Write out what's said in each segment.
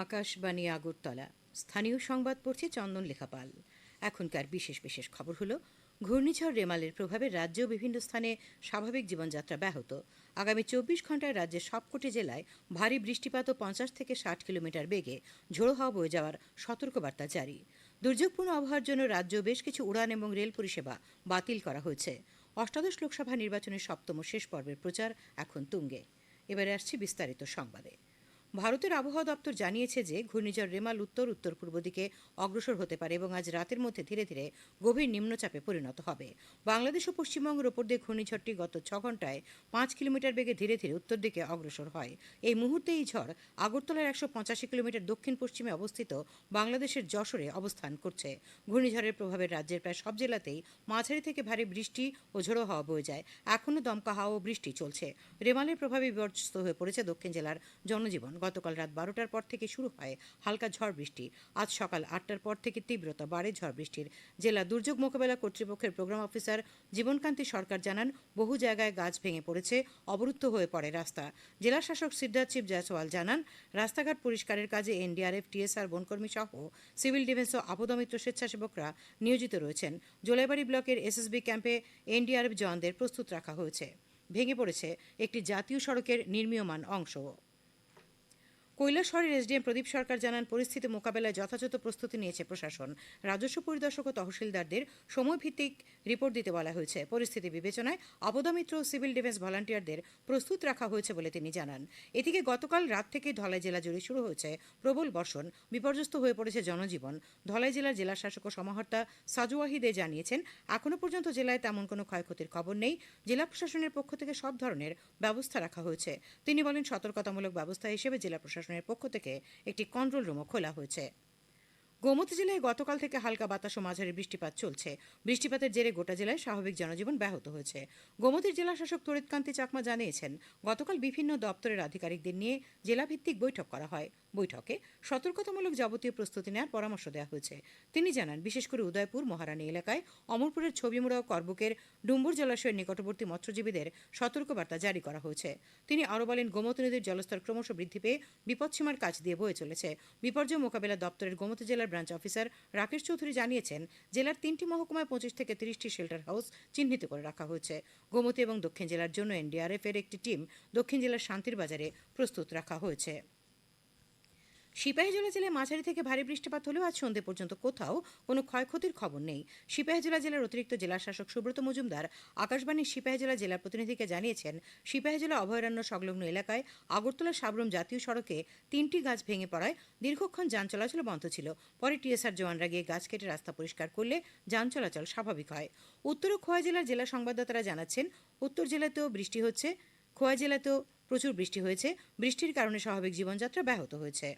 আকাশবাণী আগরতলা স্থানীয় সংবাদ পড়ছে চন্দন লেখাপাল। এখনকার বিশেষ বিশেষ খবর হলো, ঘূর্ণিঝড় রেমালের প্রভাবে রাজ্যেও বিভিন্ন স্থানে স্বাভাবিক জীবনযাত্রা ব্যাহত। আগামী 24 ঘণ্টায় রাজ্যের সবকটি জেলায় ভারী বৃষ্টিপাত ও 50 থেকে 60 কিলোমিটার বেগে ঝোড়ো হাওয়া বয়ে যাওয়ার সতর্কবার্তা জারি। দুর্যোগপূর্ণ আবহাওয়ার জন্য রাজ্য বেশ কিছু উড়ান এবং রেল পরিষেবা বাতিল করা হয়েছে। অষ্টাদশ লোকসভা নির্বাচনের সপ্তম শেষ পর্বের প্রচার এখন তুঙ্গে। এবারে আসছে বিস্তারিত সংবাদে। ভারতের আবহাওয়া দপ্তর জানিয়েছে যে ঘূর্ণিঝড় রেমাল উত্তর উত্তর পূর্ব দিকে অগ্রসর হতে পারে এবং আজ রাতের মধ্যে ধীরে ধীরে গভীর নিম্নচাপে পরিণত হবে। বাংলাদেশ ও পশ্চিমবঙ্গের ওপর দিয়ে ঘূর্ণিঝড়টি গত 6 ঘন্টায় 5 কিলোমিটার বেগে ধীরে ধীরে উত্তর দিকে অগ্রসর হয়। এই মুহূর্তে এই ঝড় আগরতলার 185 কিলোমিটার দক্ষিণ পশ্চিমে অবস্থিত বাংলাদেশের যশোরে অবস্থান করছে। ঘূর্ণিঝড়ের প্রভাবে রাজ্যের প্রায় সব জেলাতেই মাঝারি থেকে ভারী বৃষ্টি ও ঝোড়ো হাওয়া বয়ে যায়। এখনও দমকা হাওয়া ও বৃষ্টি চলছে। রেমালের প্রভাবে বিপর্যস্ত হয়ে পড়েছে দক্ষিণ জেলার জনজীবন। গতকাল রাত 12টার পর থেকে শুরু হয় হালকা ঝড় বৃষ্টি। আজ সকাল 8টার পর থেকে তীব্রতা বাড়ে ঝড় বৃষ্টির। জেলা দুর্যোগ মোকাবেলা কর্তৃপক্ষের প্রোগ্রাম অফিসার জীবনকান্তি সরকার জানান, বহু জায়গায় গাছ ভেঙে পড়েছে, অবরুদ্ধ হয়ে পড়ে রাস্তা। জেলা শাসক সিদ্ধার্থ শিব জয়সওয়াল জানান, রাস্তাঘাট পরিষ্কারের কাজে এনডিআরএফ, টিএসআর, বনকর্মী সহ সিভিল ডিফেন্স ও আপদমিত্র স্বেচ্ছাসেবকরা নিয়োজিত রয়েছেন। জোলাইবাড়ি ব্লকের এসএসবি ক্যাম্পে এনডিআরএফ জওয়ানদের প্রস্তুত রাখা হয়েছে। ভেঙে পড়েছে একটি জাতীয় সড়কের নির্মীয়মান অংশ। কৈলাসহরের এসডিএম প্রদীপ সরকার জানান, পরিস্থিতি মোকাবেলায় যথাযথ প্রস্তুতি নিয়েছে প্রশাসন। রাজস্ব পরিদর্শক ও তহসিলদারদের সময়ভিত্তিক রিপোর্ট দিতে বলা হয়েছে। পরিস্থিতি বিবেচনায় আপদামিত্র ও সিভিল ডিফেন্স ভলান্টিয়ারদের প্রস্তুত রাখা হয়েছে বলে তিনি জানান। এদিকে গতকাল রাত থেকে ধলাই জেলা জুড়ে শুরু হয়েছে প্রবল বর্ষণ। বিপর্যস্ত হয়ে পড়েছে জনজীবন। ধলাই জেলার জেলা শাসক ও সমাহর্তা সাজু ওয়াহিদে জানিয়েছেন, এখনও পর্যন্ত জেলায় তেমন কোনো ক্ষয়ক্ষতির খবর নেই। জেলা প্রশাসনের পক্ষ থেকে সব ধরনের ব্যবস্থা রাখা হয়েছে। তিনি বলেন, সতর্কতামূলক ব্যবস্থা হিসেবে জেলা প্রশাসনের পক্ষ থেকে একটি কন্ট্রোল রুমও খোলা হয়েছে। গোমতী জেলায় গতকাল থেকে হালকা বাতাস ও মাঝারি বৃষ্টিপাত চলছে। বৃষ্টিপাতের জেরে গোটা জেলায় স্বাভাবিক জনজীবন ব্যাহত হয়েছে। গোমতীর জেলা শাসক তরিতকান্তি চাকমা জানিয়েছেন, গতকাল বিভিন্ন দপ্তরের আধিকারিকদের নিয়ে জেলাভিত্তিক বৈঠক করা হয়। বৈঠকে সতর্কতামূলক যাবতীয় প্রস্তুতি নেওয়ার পরামর্শ দেওয়া হয়েছে। তিনি জানান, বিশেষ করে উদয়পুর, মহারানী এলাকায়, অমরপুরের ছবিমুড়া ও করবুকের ডুম্বুর জলাশয়ের নিকটবর্তী মৎস্যজীবীদের সতর্কবার্তা জারি করা হয়েছে। তিনি আরও বলেন, গোমতী নদীর জলস্তর ক্রমশ বৃদ্ধি পেয়ে বিপদসীমার কাছ দিয়ে বয়ে চলেছে। বিপর্যয় মোকাবেলা দপ্তরের গোমতী জেলার ব্রাঞ্চ অফিসার রাকেশ চৌধুরী জানিয়েছেন, জেলার 3টি মহকুমায় 25 থেকে 30টি শেল্টার হাউস চিহ্নিত করে রাখা হয়েছে। গোমতী এবং দক্ষিণ জেলার জন্য এনডিআরএফ এর একটি টিম দক্ষিণ জেলার শান্তির বাজারে প্রস্তুত রাখা হয়েছে। সিপাহীজলা জেলায় মাঝারি থেকে ভারী বৃষ্টিপাত হলেও আজ সন্ধ্যে পর্যন্ত কোথাও কোনো ক্ষয়ক্ষতির খবর নেই। সিপাহীজলা জেলার অতিরিক্ত জেলা শাসক সুব্রত মজুমদার আকাশবাণীর সিপাহীজলা জেলা প্রতিনিধিকে জানিয়েছেন, সিপাহীজলা অভয়ারণ্য সংলগ্ন এলাকায় আগরতলা সাবরুম জাতীয় সড়কে 3টি গাছ ভেঙে পড়ায় দীর্ঘক্ষণ যান চলাচল বন্ধ ছিল। পরে টিএসআর জওয়ানরা গিয়ে গাছ কেটে রাস্তা পরিষ্কার করলে যান চলাচল স্বাভাবিক হয়। উত্তর ও খোয়াই জেলার জেলা সংবাদদাতারা জানাচ্ছেন, উত্তর জেলাতেও বৃষ্টি হচ্ছে, খোয়াই জেলাতেও প্রচুর বৃষ্টি হয়েছে। বৃষ্টির কারণে স্বাভাবিক জীবনযাত্রা ব্যাহত হয়েছে।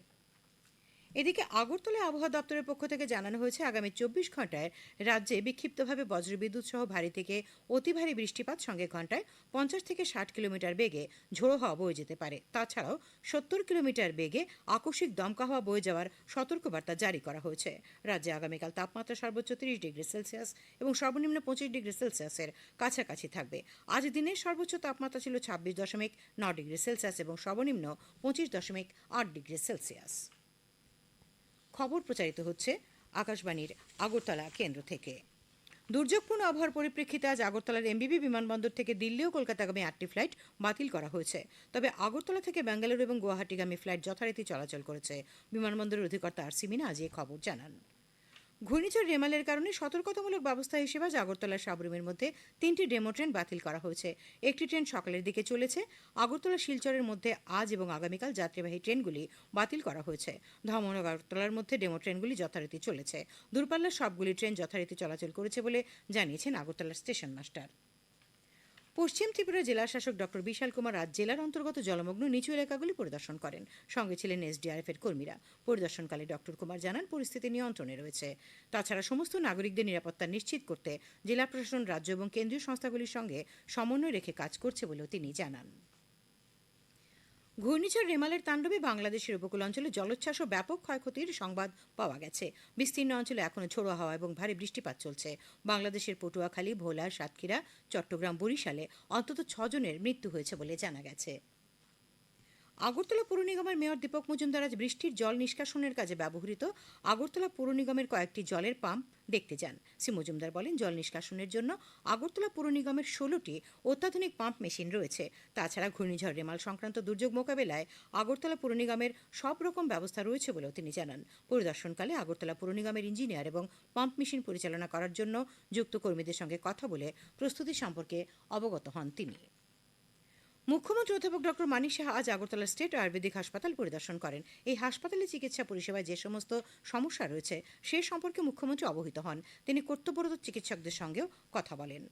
এদিকে আগরতলা আবহাওয়া দপ্তরের পক্ষ থেকে জানানো হয়েছে, আগামী 24 ঘন্টায় রাজ্যে বিক্ষিপ্তভাবে বজ্রবিদ্যুৎ সহ ভারী থেকে অতি ভারী বৃষ্টিপাত, সঙ্গে ঘন্টায় 50 থেকে 60 কিলোমিটার বেগে ঝোড়ো হাওয়া বয়ে যেতে পারে। তাছাড়াও 70 কিলোমিটার বেগে আকস্মিক দমকা হাওয়া বয়ে যাওয়ার সতর্কবার্তা জারি করা হয়েছে। রাজ্যে আগামীকাল তাপমাত্রা সর্বোচ্চ 30 ডিগ্রি সেলসিয়াস এবং সর্বনিম্ন 25 ডিগ্রি সেলসিয়াসের কাছাকাছি থাকবে। আজ দিনের সর্বোচ্চ তাপমাত্রা ছিল 26.9 ডিগ্রি সেলসিয়াস এবং সর্বনিম্ন 25.8 ডিগ্রি সেলসিয়াস। খবর প্রচারিত হচ্ছে আকাশবাণীর আগরতলা কেন্দ্র থেকে। দুর্যোগপূর্ণ আবহাওয়ার পরিপ্রেক্ষিতে আজ আগরতলার এমবিবি বিমানবন্দর থেকে দিল্লি ও কলকাতাগামী 8টি ফ্লাইট বাতিল করা হয়েছে। তবে আগরতলা থেকে বেঙ্গালুরু এবং গুয়াহাটিগামী ফ্লাইট যথারীতি চলাচল করেছে। বিমানবন্দরের অধিকর্তা আর সি মিনা আজ এই খবর জানান। ঘূর্ণিঝড় রেমালের কারণে সতর্কতামূলক ব্যবস্থা হিসেবে আজ আগরতলার সাবরুমের মধ্যে 3টি ডেমো ট্রেন বাতিল করা হয়েছে। একটি ট্রেন সকালের দিকে চলেছে। আগরতলা শিলচরের মধ্যে আজ এবং আগামীকাল যাত্রীবাহী ট্রেনগুলি বাতিল করা হয়েছে। ধর্মনগর আগরতলার মধ্যে ডেমো ট্রেনগুলি যথারীতি চলেছে। দূরপাল্লার সবগুলি ট্রেন যথারীতি চলাচল করেছে বলে জানিয়েছেন আগরতলার স্টেশন মাস্টার। পশ্চিম ত্রিপুরা জেলা শাসক ডক্টর বিশাল কুমার আজ জেলার অন্তর্গত জলমগ্ন নিচু এলাকাগুলি পরিদর্শন করেন। সঙ্গে ছিলেন এসডিআরএফ এর কর্মীরা। পরিদর্শনকালে ডক্টর কুমার জানান, পরিস্থিতি নিয়ন্ত্রণে রয়েছে। তাছাড়া সমস্ত নাগরিকদের নিরাপত্তা নিশ্চিত করতে জেলা প্রশাসন রাজ্য এবং কেন্দ্রীয় সংস্থাগুলির সঙ্গে সমন্বয় রেখে কাজ করছে বলেও তিনি জানান। ঘূর্ণিঝড় রেমালের তাণ্ডবে বাংলাদেশের উপকূল অঞ্চলে জলোচ্ছ্বাস ও ব্যাপক ক্ষয়ক্ষতির সংবাদ পাওয়া গেছে। বিস্তীর্ণ অঞ্চলে এখনও ঝোড়ো হাওয়া এবং ভারী বৃষ্টিপাত চলছে। বাংলাদেশের পটুয়াখালী, ভোলা, সাতক্ষীরা, চট্টগ্রাম, বরিশালে অন্তত 6 জনের মৃত্যু হয়েছে বলে জানা গেছে। আগরতলা পৌর নিগমের মেয়র দীপক মজুমদার আজ বৃষ্টির জল নিষ্কাশনের কাজে ব্যবহৃত আগরতলা পৌর নিগমের কয়েকটি জলের পাম্প দেখতে যান। শ্রী মজুমদার বলেন, জল নিষ্কাশনের জন্য আগরতলা পৌর নিগমের 16টি অত্যাধুনিক পাম্প মেশিন রয়েছে। তাছাড়া ঘূর্ণিঝড় রেমাল সংক্রান্ত দুর্যোগ মোকাবেলায় আগরতলা পৌর নিগমের সব রকম ব্যবস্থা রয়েছে বলেও তিনি জানান। পরিদর্শনকালে আগরতলা পৌর নিগমের ইঞ্জিনিয়ার এবং পাম্প মেশিন পরিচালনা করার জন্য যুক্ত কর্মীদের সঙ্গে কথা বলে প্রস্তুতি সম্পর্কে অবগত হন তিনি। মুখ্যমন্ত্রী অধ্যাপক ডক্টর মানিক সাহা আজ আগরতলা স্টেট আয়ুর্বেদিক হাসপাতাল পরিদর্শন করেন। এই হাসপাতালে চিকিৎসা পরিষেবায় যে সমস্ত সমস্যা রয়েছে সে সম্পর্কে মুখ্যমন্ত্রী অবহিত হন। তিনি কর্তব্যরত চিকিৎসকদের সঙ্গেও কথা বলেন।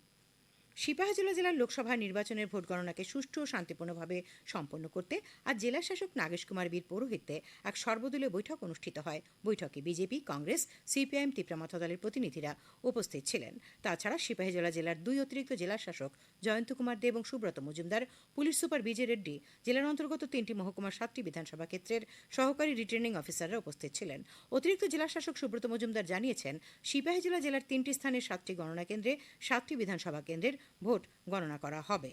সিপাহীজলা জেলার লোকসভা নির্বাচনের ভোট গণনাকে সুষ্ঠু ও শান্তিপূর্ণভাবে সম্পন্ন করতে আজ জেলা শাসক নাগেশ কুমার বীর পৌরোহিত্যে এক সর্বদলীয় বৈঠক অনুষ্ঠিত হয়। বৈঠকে বিজেপি, কংগ্রেস, সিপিআইএম, তীব্রামাথা দলের প্রতিনিধিরা উপস্থিত ছিলেন। তাছাড়া সিপাহীজলা জেলার 2 অতিরিক্ত জেলা শাসক জয়ন্ত কুমার দে এবং সুব্রত মজুমদার, পুলিশ সুপার বিজয় রেড্ডি, জেলার অন্তর্গত 3টি মহকুমার 7টি বিধানসভা ক্ষেত্রের সহকারী রিটার্নিং অফিসাররা উপস্থিত ছিলেন। অতিরিক্ত জেলা শাসক সুব্রত মজুমদার জানিয়েছেন, সিপাহীজলা জেলার 3টি স্থানের 7টি গণনা কেন্দ্রে 7টি বিধানসভা কেন্দ্রের ভোট গণনা করা হবে।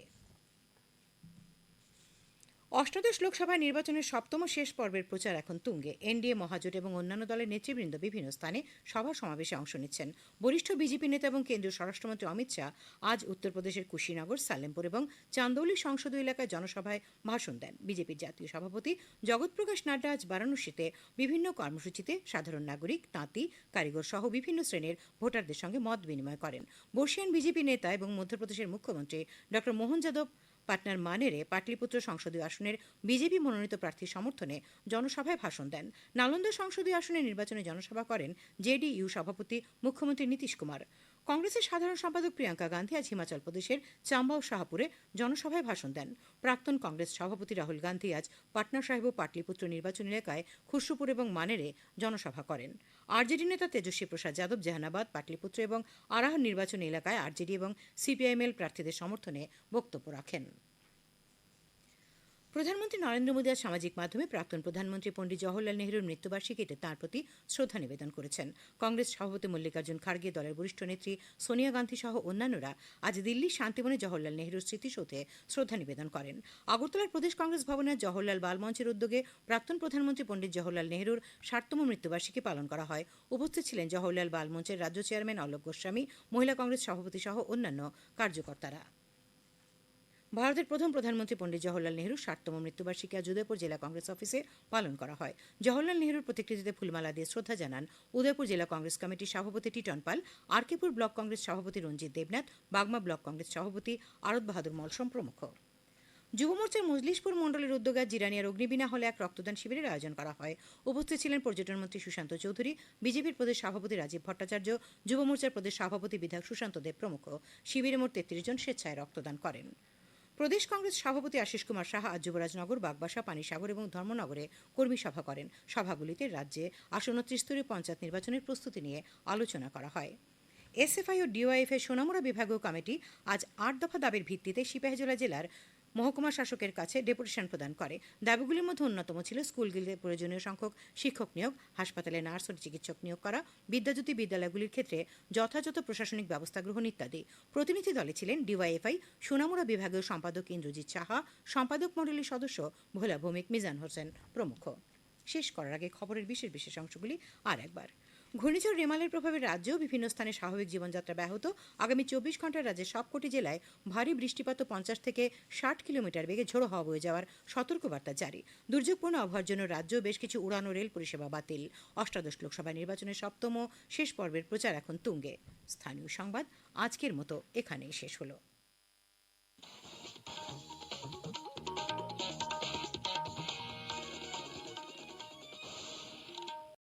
অষ্টাদশ লোকসভা নির্বাচনের সপ্তম শেষ পর্বের প্রচার এখন তুঙ্গে। এনডিএ মহাজোট এবং অন্যান্য দলের নেতৃবৃন্দ বিভিন্ন স্থানে সভা সমাবেশে অংশ নিচ্ছেন। বরিষ্ঠ বিজেপি নেতা এবং কেন্দ্রীয় স্বরাষ্ট্রমন্ত্রী অমিত শাহ আজ উত্তরপ্রদেশের কুশিনগর, সালেমপুর এবং চান্দৌলি সংসদীয় এলাকায় জনসভায় ভাষণ দেন। বিজেপির জাতীয় সভাপতি জগৎপ্রকাশ নাড্ডা আজ বারাণসীতে বিভিন্ন কর্মসূচিতে সাধারণ নাগরিক, তাঁতি, কারিগর সহ বিভিন্ন শ্রেণীর ভোটারদের সঙ্গে মত বিনিময় করেন। বর্ষিয়ান বিজেপি নেতা এবং মধ্যপ্রদেশের মুখ্যমন্ত্রী ডক্টর মোহন যাদব পাটনার মানেরে পাটলিপুত্র সংসদীয় আসনের বিজেপি মনোনীত প্রার্থীর সমর্থনে জনসভায় ভাষণ দেন। নালন্দা সংসদীয় আসনে নির্বাচনে জনসভা করেন জেডিইউ সভাপতি মুখ্যমন্ত্রী নীতিশ কুমার। কংগ্রেসের সাধারণ সম্পাদক প্রিয়াঙ্কা গান্ধী আজ হিমাচল প্রদেশের চাম্বা ও শাহপুরে জনসভায় ভাষণ দেন। প্রাক্তন কংগ্রেস সভাপতি রাহুল গান্ধী আজ পাটনা সাহেব ও পাটলিপুত্র নির্বাচনী এলাকায় খুশরুপুর এবং মানেরে জনসভা করেন। আরজেডি নেতা তেজস্বী প্রসাদ যাদব জাহানাবাদ, পাটলিপুত্র এবং আরাহন নির্বাচনী এলাকায় আরজেডি এবং সিপিআইএমএল প্রার্থীদের সমর্থনে বক্তব্য রাখেন। প্রধানমন্ত্রী নরেন্দ্র মোদী আজ সামাজিক মাধ্যমে প্রাক্তন প্রধানমন্ত্রী পণ্ডিত জওহরলাল নেহরুর মৃত্যুবার্ষিকীতে তাঁর প্রতি শ্রদ্ধা নিবেদন করেছেন। কংগ্রেস সভাপতি মল্লিকার্জুন খার্গে, দলের বরিষ্ঠ নেত্রী সোনিয়া গান্ধী সহ অন্যান্যরা আজ দিল্লির শান্তিবনে জওহরলাল নেহরুর স্মৃতিসৌধে শ্রদ্ধা নিবেদন করেন। আগরতলার প্রদেশ কংগ্রেস ভবনে জওহরলাল বাল মঞ্চের উদ্যোগে প্রাক্তন প্রধানমন্ত্রী পণ্ডিত জওহরলাল নেহরুর 60তম মৃত্যুবার্ষিকী পালন করা হয়। উপস্থিত ছিলেন জওহরলাল বাল মঞ্চের রাজ্য চেয়ারম্যান অলোক গোস্বামী, মহিলা কংগ্রেস সভাপতি সহ অন্যান্য কার্যকর্তারা। ভারতের প্রথম প্রধানমন্ত্রী পণ্ডিত জওহরলাল নেহরুর 60তম মৃত্যুবার্ষিকী আজ উদয়পুর জেলা কংগ্রেস অফিসে পালন করা হয়। জওহরলাল নেহরুর প্রতিকৃতিতে ফুলমালা দিয়ে শ্রদ্ধা জানান উদয়পুর জেলা কংগ্রেস কমিটির সভাপতি টিটন পাল, আরকেপুর ব্লক কংগ্রেস সভাপতি রঞ্জিত দেবনাথ, বাগমা ব্লক কংগ্রেস সভাপতি আরত বাহাদুর মলসম প্রমুখ। যুব মোর্চার মজলিশপুর মণ্ডলের উদ্যোগে জিরানিয়ার অগ্নিবীণা হলে এক রক্তদান শিবিরের আয়োজন করা হয়। উপস্থিত ছিলেন পর্যটন মন্ত্রী সুশান্ত চৌধুরী, বিজেপির প্রদেশ সভাপতি রাজীব ভট্টাচার্য, যুব মোর্চার প্রদেশ সভাপতি বিধায়ক সুশান্ত দেব প্রমুখ। শিবিরে মোট 33 জন স্বেচ্ছায় রক্তদান করেন। প্রদেশ কংগ্রেস সভাপতি আশিস কুমার সাহা আজ যুবরাজনগর, বাগবাসা, পানিসাগর এবং ধর্মনগরে কর্মী সভা করেন। সভাগুলিতে রাজ্যে আসন্ন ত্রিস্তরীয় পঞ্চায়েত নির্বাচনের প্রস্তুতি নিয়ে আলোচনা করা হয়। এসএফআই ও ডিওয়াইএফের সোনামুড়া বিভাগীয় কমিটি আজ 8 দফা দাবির ভিত্তিতে সিপাহীজলা জেলার মহকুমা শাসকের কাছে ডেপুটেশন প্রদান করে। দাবিগুলির মধ্যে অন্যতম ছিল স্কুলগুলিতে প্রয়োজনীয় সংখ্যক শিক্ষক নিয়োগ, হাসপাতালে নার্স ও চিকিৎসক নিয়োগ করা, বিদ্যাজ্যোতি বিদ্যালয়গুলির ক্ষেত্রে যথাযথ প্রশাসনিক ব্যবস্থা গ্রহণ ইত্যাদি। প্রতিনিধি দলে ছিলেন ডিওয়াইএফআই সোনামুড়া বিভাগীয় সম্পাদক ইন্দ্রজিৎ সাহা, সম্পাদক মণ্ডলীর সদস্য ভোলা ভৌমিক, মিজান হোসেন প্রমুখ। শেষ করার আগে খবরের বিশেষ বিশেষ অংশগুলি আর একবার। ঘূর্ণিঝড় রেমালের প্রভাবে রাজ্যেও বিভিন্ন স্থানে স্বাভাবিক জীবনযাত্রা ব্যাহত। আগামী 24 ঘন্টায় রাজ্যের সবকটি জেলায় ভারী বৃষ্টিপাত ও 50 থেকে 60 কিলোমিটার বেগে ঝোড়ো হাওয়া বয়ে যাওয়ার সতর্কবার্তা জারি। দুর্যোগপূর্ণ আবহাওয়ার জন্য রাজ্য বেশ কিছু উড়ান ও রেল পরিষেবা বাতিল। অষ্টাদশ লোকসভা নির্বাচনের সপ্তম শেষ পর্বের প্রচার এখন তুঙ্গে। স্থানীয় সংবাদ আজকের মতো এখানেই শেষ হলো।